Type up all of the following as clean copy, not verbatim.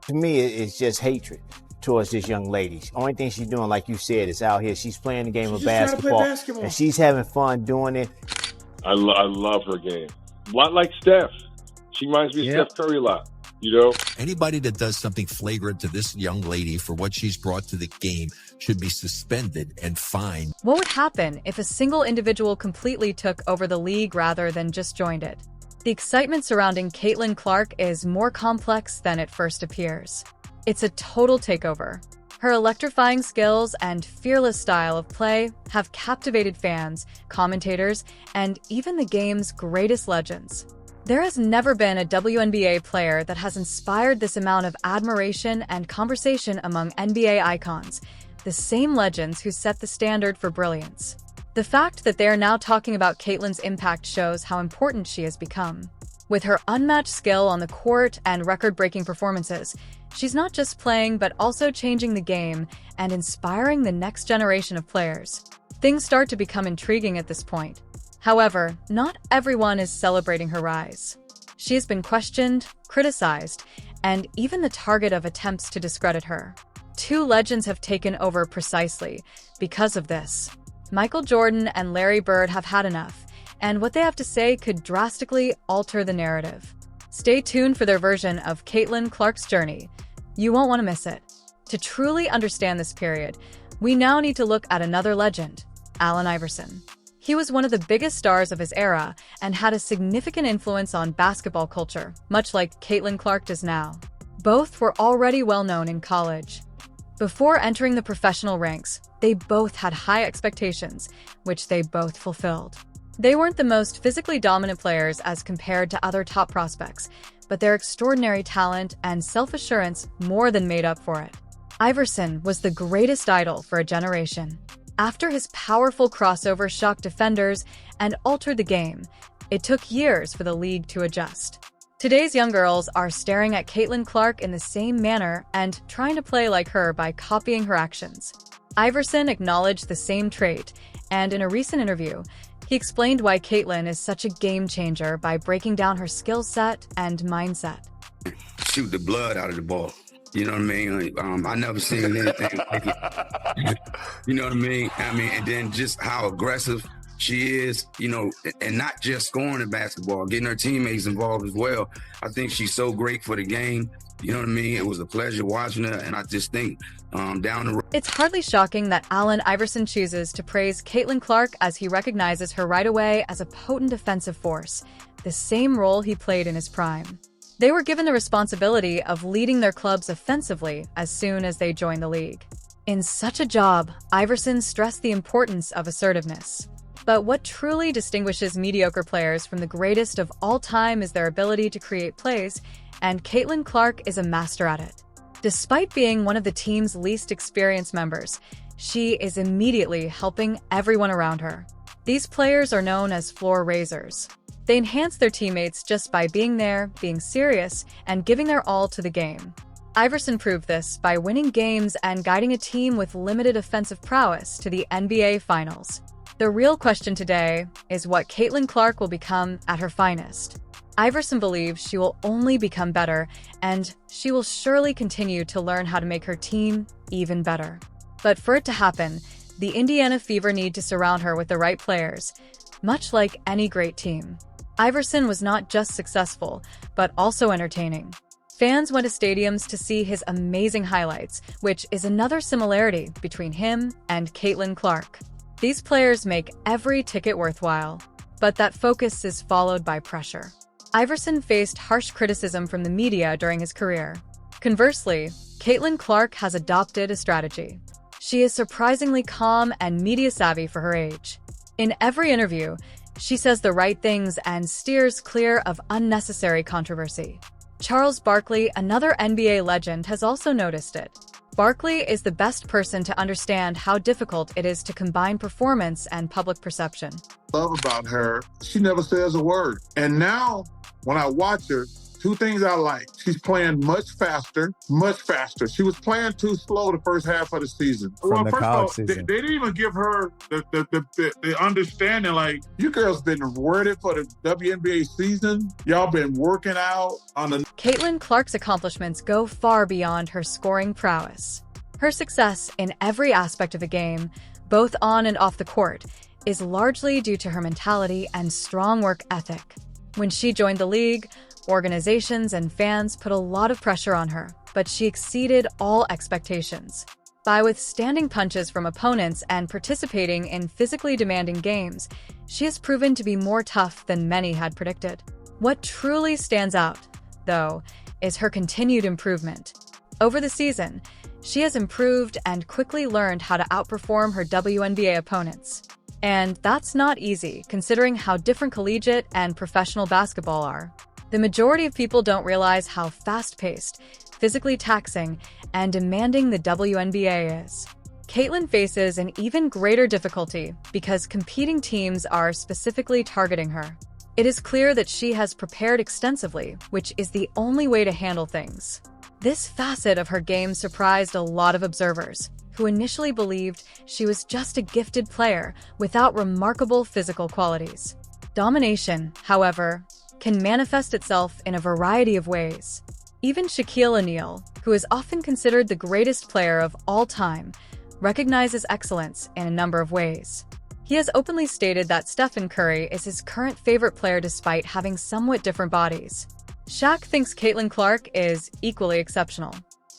To me, it's just hatred towards this young lady. Only thing she's doing, like you said, is out here. She's playing the game of basketball, and she's having fun doing it. I love her game. A lot like Steph. She reminds me of Steph Curry a lot. Anybody that does something flagrant to this young lady for what she's brought to the game should be suspended and fined. What would happen if a single individual completely took over the league rather than just joined it? The excitement surrounding Caitlin Clark is more complex than it first appears. It's a total takeover. Her electrifying skills and fearless style of play have captivated fans, commentators, and even the game's greatest legends. There has never been a WNBA player that has inspired this amount of admiration and conversation among NBA icons, the same legends who set the standard for brilliance. The fact that they are now talking about Caitlin's impact shows how important she has become. With her unmatched skill on the court and record-breaking performances, she's not just playing but also changing the game and inspiring the next generation of players. Things start to become intriguing at this point. However, not everyone is celebrating her rise. She has been questioned, criticized, and even the target of attempts to discredit her. Two legends have taken over precisely because of this. Michael Jordan and Larry Bird have had enough, and what they have to say could drastically alter the narrative. Stay tuned for their version of Caitlin Clark's journey. You won't want to miss it. To truly understand this period, we now need to look at another legend, Allen Iverson. He was one of the biggest stars of his era and had a significant influence on basketball culture, much like Caitlin Clark does now. Both were already well known in college. Before entering the professional ranks, they both had high expectations, which they both fulfilled. They weren't the most physically dominant players as compared to other top prospects, but their extraordinary talent and self-assurance more than made up for it. Iverson was the greatest idol for a generation. After his powerful crossover shocked defenders and altered the game, it took years for the league to adjust. Today's young girls are staring at Caitlin Clark in the same manner and trying to play like her by copying her actions. Iverson acknowledged the same trait, and in a recent interview, he explained why Caitlin is such a game changer by breaking down her skill set and mindset. Shoot the blood out of the ball. You know what I mean? I never seen anything like it. You know what I mean? And then just how aggressive she is, and not just scoring in basketball, getting her teammates involved as well. I think she's so great for the game. You know what I mean? It was a pleasure watching her, and I just think down the road. It's hardly shocking that Allen Iverson chooses to praise Caitlin Clark as he recognizes her right away as a potent defensive force, the same role he played in his prime. They were given the responsibility of leading their clubs offensively as soon as they joined the league. In such a job, Iverson stressed the importance of assertiveness. But what truly distinguishes mediocre players from the greatest of all time is their ability to create plays, and Caitlin Clark is a master at it. Despite being one of the team's least experienced members, she is immediately helping everyone around her. These players are known as floor raisers. They enhance their teammates just by being there, being serious, and giving their all to the game. Iverson proved this by winning games and guiding a team with limited offensive prowess to the NBA Finals. The real question today is what Caitlin Clark will become at her finest. Iverson believes she will only become better, and she will surely continue to learn how to make her team even better. But for it to happen, the Indiana Fever need to surround her with the right players, much like any great team. Iverson was not just successful, but also entertaining. Fans went to stadiums to see his amazing highlights, which is another similarity between him and Caitlin Clark. These players make every ticket worthwhile, but that focus is followed by pressure. Iverson faced harsh criticism from the media during his career. Conversely, Caitlin Clark has adopted a strategy. She is surprisingly calm and media-savvy for her age. In every interview, she says the right things and steers clear of unnecessary controversy. Charles Barkley, another NBA legend, has also noticed it. Barkley is the best person to understand how difficult it is to combine performance and public perception. Love about her, she never says a word. And now, when I watch her, Two things I like. She's playing much faster, much faster. She was playing too slow the first half of the season. From the first of college all, season. they didn't even give her the understanding, like, you girls been worded for the WNBA season. Y'all been working out on the... Caitlin Clark's accomplishments go far beyond her scoring prowess. Her success in every aspect of the game, both on and off the court, is largely due to her mentality and strong work ethic. When she joined the league, organizations and fans put a lot of pressure on her, but she exceeded all expectations. By withstanding punches from opponents and participating in physically demanding games, she has proven to be more tough than many had predicted. What truly stands out, though, is her continued improvement. Over the season, she has improved and quickly learned how to outperform her WNBA opponents. And that's not easy, considering how different collegiate and professional basketball are. The majority of people don't realize how fast-paced, physically taxing, and demanding the WNBA is. Caitlin faces an even greater difficulty because competing teams are specifically targeting her. It is clear that she has prepared extensively, which is the only way to handle things. This facet of her game surprised a lot of observers, who initially believed she was just a gifted player without remarkable physical qualities. Domination, however, can manifest itself in a variety of ways. Even Shaquille O'Neal, who is often considered the greatest player of all time, recognizes excellence in a number of ways. He has openly stated that Stephen Curry is his current favorite player despite having somewhat different bodies. Shaq thinks Caitlin Clark is equally exceptional.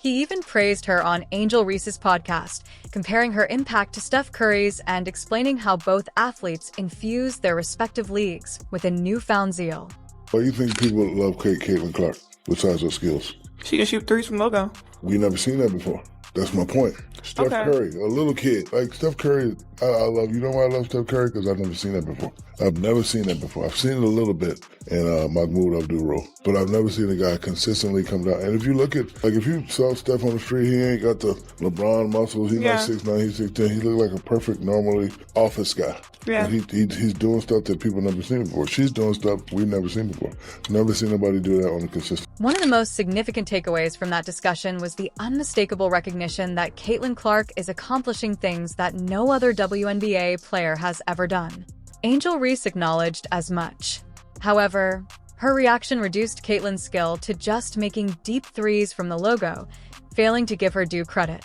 He even praised her on Angel Reese's podcast, comparing her impact to Steph Curry's and explaining how both athletes infuse their respective leagues with a newfound zeal. Why do you think people love Caitlin Clark besides her skills? She can shoot threes from logo. We never seen that before. That's my point. Steph Curry, a little kid. Like Steph Curry, I love, you know why I love Steph Curry? Because I've never seen that before. I've never seen that before. I've seen it a little bit in Mahmoud Abdul-Roh, but I've never seen a guy consistently come down. And if you look at, like if you saw Steph on the street, he ain't got the LeBron muscles. He's not 6'9", he's 6'10". He look like a perfect, normally office guy. Yeah. And he's doing stuff that people never seen before. She's doing stuff we've never seen before. Never seen nobody do that on a consistent. One of the most significant takeaways from that discussion was the unmistakable recognition that Caitlin Clark is accomplishing things that no other WNBA player has ever done. Angel Reese acknowledged as much. However, her reaction reduced Caitlin's skill to just making deep threes from the logo, failing to give her due credit.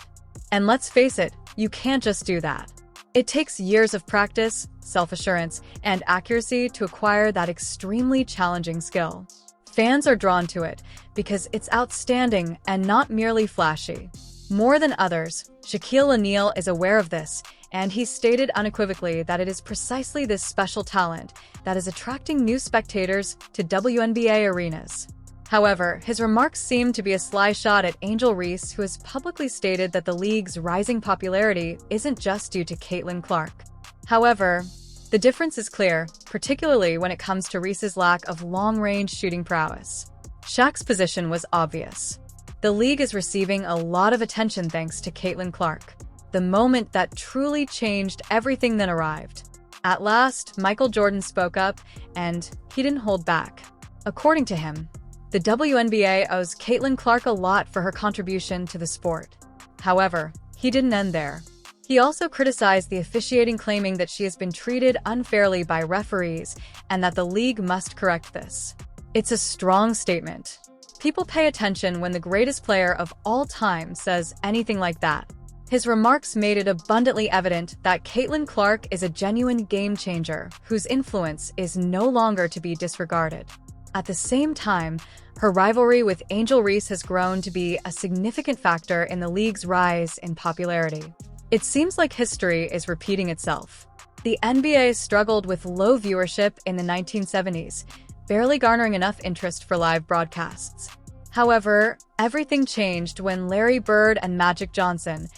And let's face it, you can't just do that. It takes years of practice, self-assurance, and accuracy to acquire that extremely challenging skill. Fans are drawn to it because it's outstanding and not merely flashy. More than others, Shaquille O'Neal is aware of this, and he stated unequivocally that it is precisely this special talent that is attracting new spectators to WNBA arenas. However, his remarks seem to be a sly shot at Angel Reese, who has publicly stated that the league's rising popularity isn't just due to Caitlin Clark. However, the difference is clear, particularly when it comes to Reese's lack of long-range shooting prowess. Shaq's position was obvious. The league is receiving a lot of attention thanks to Caitlin Clark. The moment that truly changed everything then arrived. At last, Michael Jordan spoke up, and he didn't hold back. According to him, the WNBA owes Caitlin Clark a lot for her contribution to the sport. However, he didn't end there. He also criticized the officiating, claiming that she has been treated unfairly by referees and that the league must correct this. It's a strong statement. People pay attention when the greatest player of all time says anything like that. His remarks made it abundantly evident that Caitlin Clark is a genuine game changer whose influence is no longer to be disregarded. At the same time, her rivalry with Angel Reese has grown to be a significant factor in the league's rise in popularity. It seems like history is repeating itself. The NBA struggled with low viewership in the 1970s, barely garnering enough interest for live broadcasts. However, everything changed when Larry Bird and Magic Johnson,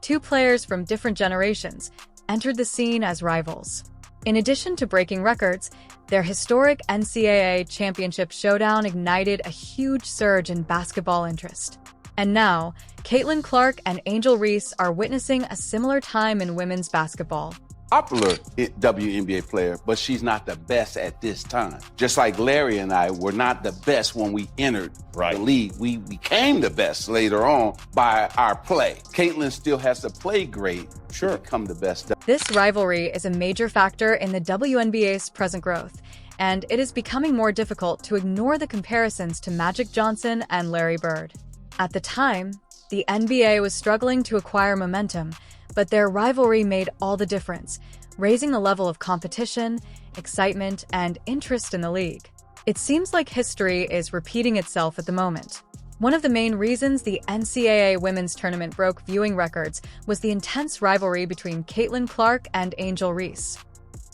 two players from different generations, entered the scene as rivals. In addition to breaking records, their historic NCAA championship showdown ignited a huge surge in basketball interest. And now, Caitlin Clark and Angel Reese are witnessing a similar time in women's basketball. popular WNBA player, but she's not the best at this time. Just like Larry and I were not the best when we entered the league. We became the best later on by our play. Caitlin still has to play great to become the best. This rivalry is a major factor in the WNBA's present growth, and it is becoming more difficult to ignore the comparisons to Magic Johnson and Larry Bird. At the time, the NBA was struggling to acquire momentum, but their rivalry made all the difference, raising the level of competition, excitement, and interest in the league. It seems like history is repeating itself at the moment. One of the main reasons the NCAA women's tournament broke viewing records was the intense rivalry between Caitlin Clark and Angel Reese.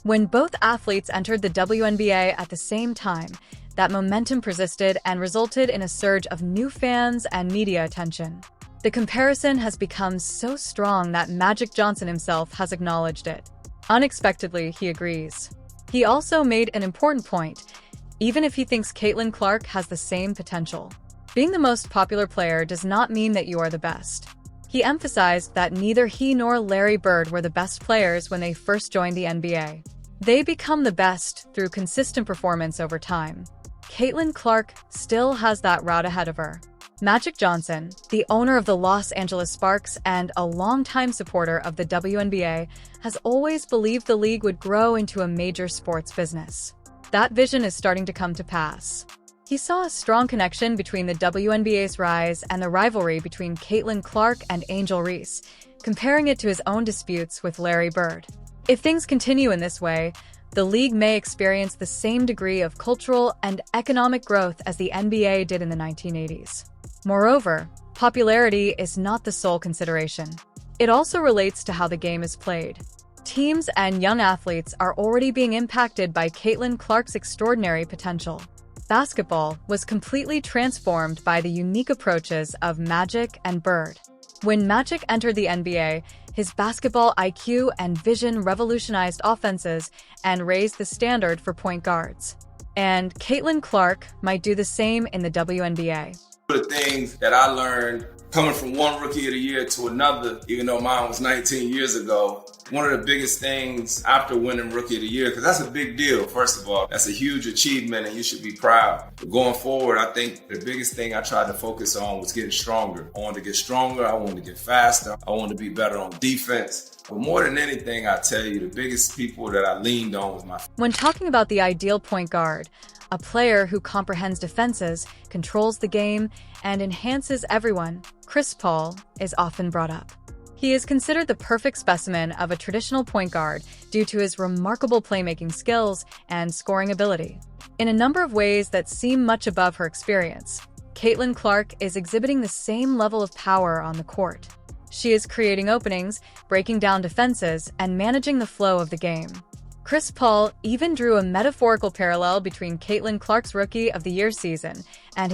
When both athletes entered the WNBA at the same time, that momentum persisted and resulted in a surge of new fans and media attention. The comparison has become so strong that Magic Johnson himself has acknowledged it. Unexpectedly, he agrees. He also made an important point, even if he thinks Caitlin Clark has the same potential. Being the most popular player does not mean that you are the best. He emphasized that neither he nor Larry Bird were the best players when they first joined the NBA. They become the best through consistent performance over time. Caitlin Clark still has that route ahead of her. Magic Johnson, the owner of the Los Angeles Sparks and a longtime supporter of the WNBA, has always believed the league would grow into a major sports business. That vision is starting to come to pass. He saw a strong connection between the WNBA's rise and the rivalry between Caitlin Clark and Angel Reese, comparing it to his own disputes with Larry Bird. If things continue in this way, the league may experience the same degree of cultural and economic growth as the NBA did in the 1980s. Moreover, popularity is not the sole consideration. It also relates to how the game is played. Teams and young athletes are already being impacted by Caitlin Clark's extraordinary potential. Basketball was completely transformed by the unique approaches of Magic and Bird. When Magic entered the NBA, his basketball IQ and vision revolutionized offenses and raised the standard for point guards. And Caitlin Clark might do the same in the WNBA. One of the things that I learned coming from one Rookie of the Year to another, even though mine was 19 years ago, one of the biggest things after winning Rookie of the Year, because that's a big deal, first of all. That's a huge achievement and you should be proud. But going forward, I think the biggest thing I tried to focus on was getting stronger. I wanted to get stronger, I wanted to get faster, I wanted to be better on defense. But more than anything, I tell you, the biggest people that I leaned on was my... When talking about the ideal point guard, a player who comprehends defenses, controls the game, and enhances everyone, Chris Paul is often brought up. He is considered the perfect specimen of a traditional point guard due to his remarkable playmaking skills and scoring ability. In a number of ways that seem much above her experience, Caitlin Clark is exhibiting the same level of power on the court. She is creating openings, breaking down defenses, and managing the flow of the game. Chris Paul even drew a metaphorical parallel between Caitlin Clark's Rookie of the Year season and his